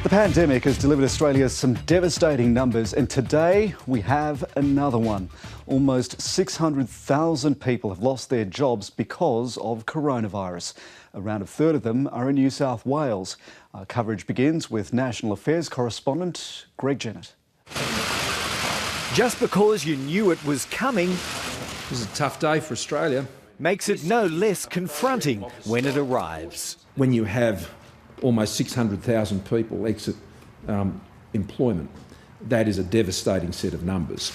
The pandemic has delivered Australia some devastating numbers, and today we have another one. Almost 600,000 people have lost their jobs because of coronavirus. Around a third of them are in New South Wales. Our coverage begins with National Affairs correspondent Greg Jennett. Just because you knew it was coming, this is a tough day for Australia, makes it no less confronting when it arrives. When you have almost 600,000 people exit employment, that is a devastating set of numbers.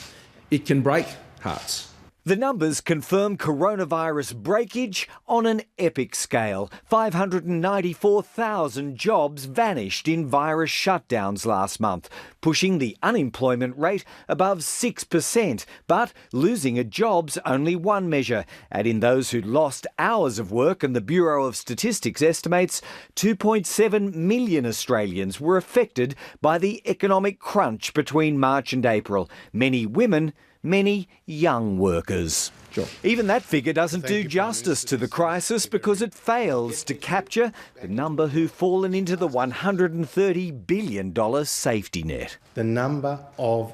It can break hearts. The numbers confirm coronavirus breakage on an epic scale. 594,000 jobs vanished in virus shutdowns last month, pushing the unemployment rate above 6%. But losing a job's only one measure. Add in those who lost hours of work, and the Bureau of Statistics estimates 2.7 million Australians were affected by the economic crunch between March and April. Many women, many young workers. Sure. Even that figure doesn't do justice to the crisis because it fails to capture the number who've fallen into the $130 billion safety net. The number of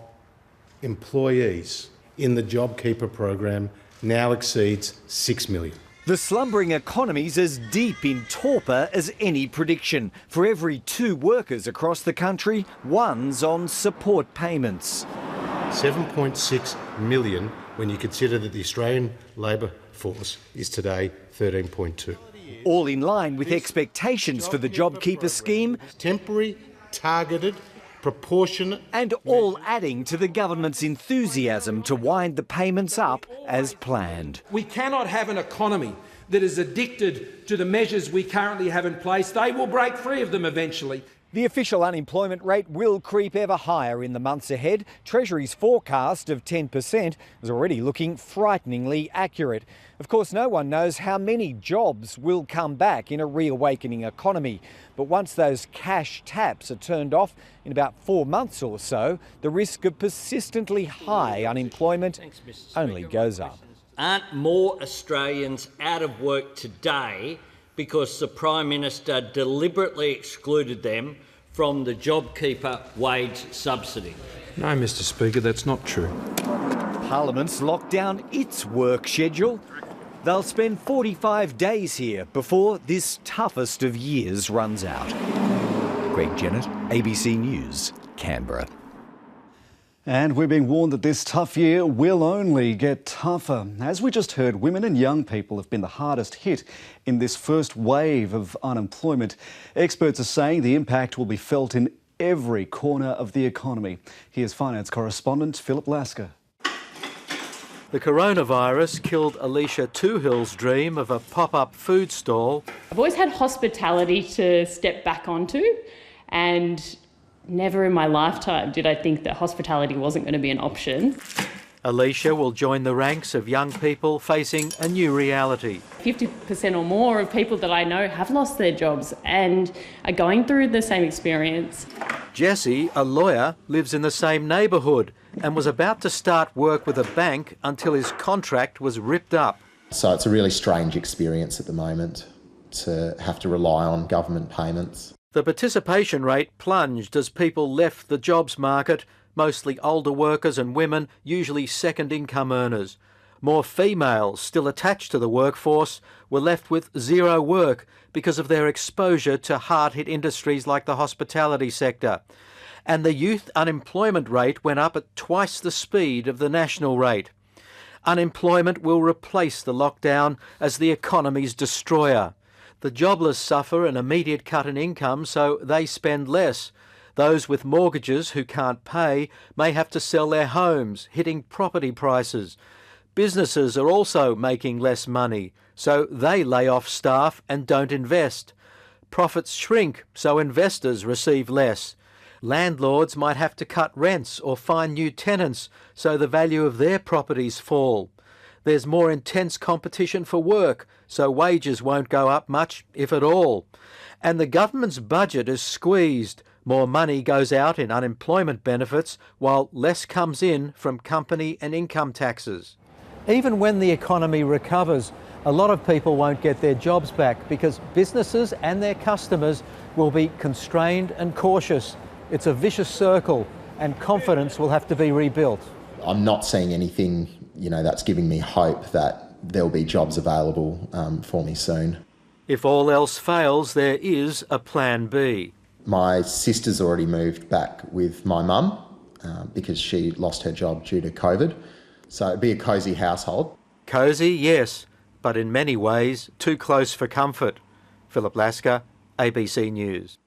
employees in the JobKeeper program now exceeds 6 million. The slumbering economy's as deep in torpor as any prediction. For every 2 workers across the country, one's on support payments. 7.6 million when you consider that the Australian labour force is today 13.2. All in line with expectations for the JobKeeper scheme. Temporary, targeted, proportionate. And all adding to the government's enthusiasm to wind the payments up as planned. We cannot have an economy that is addicted to the measures we currently have in place. They will break free of them eventually. The official unemployment rate will creep ever higher in the months ahead. Treasury's forecast of 10% is already looking frighteningly accurate. Of course, no one knows how many jobs will come back in a reawakening economy. But once those cash taps are turned off in about 4 months or so, the risk of persistently high unemployment only goes up. Aren't more Australians out of work today because the Prime Minister deliberately excluded them from the JobKeeper wage subsidy? No, Mr Speaker, that's not true. Parliament's locked down its work schedule. They'll spend 45 days here before this toughest of years runs out. Greg Jennett, ABC News, Canberra. And we're being warned that this tough year will only get tougher. As we just heard, women and young people have been the hardest hit in this first wave of unemployment. Experts are saying the impact will be felt in every corner of the economy. Here's finance correspondent Philip Lasker. The coronavirus killed Alicia Toohill's dream of a pop-up food stall. I've always had hospitality to step back onto, and never in my lifetime did I think that hospitality wasn't going to be an option. Alicia will join the ranks of young people facing a new reality. 50% or more of people that I know have lost their jobs and are going through the same experience. Jesse, a lawyer, lives in the same neighbourhood and was about to start work with a bank until his contract was ripped up. So it's a really strange experience at the moment to have to rely on government payments. The participation rate plunged as people left the jobs market, mostly older workers and women, usually second income earners. More females, still attached to the workforce, were left with zero work because of their exposure to hard-hit industries like the hospitality sector. And the youth unemployment rate went up at twice the speed of the national rate. Unemployment will replace the lockdown as the economy's destroyer. The jobless suffer an immediate cut in income, so they spend less. Those with mortgages who can't pay may have to sell their homes, hitting property prices. Businesses are also making less money, so they lay off staff and don't invest. Profits shrink, so investors receive less. Landlords might have to cut rents or find new tenants, so the value of their properties fall. There's more intense competition for work, so wages won't go up much, if at all. And the government's budget is squeezed. More money goes out in unemployment benefits, while less comes in from company and income taxes. Even when the economy recovers, a lot of people won't get their jobs back because businesses and their customers will be constrained and cautious. It's a vicious circle, and confidence will have to be rebuilt. I'm not seeing anything, that's giving me hope that there'll be jobs available for me soon. If all else fails, there is a plan B. My sister's already moved back with my mum because she lost her job due to COVID. So it'd be a cosy household. Cosy, yes, but in many ways too close for comfort. Philip Lasker, ABC News.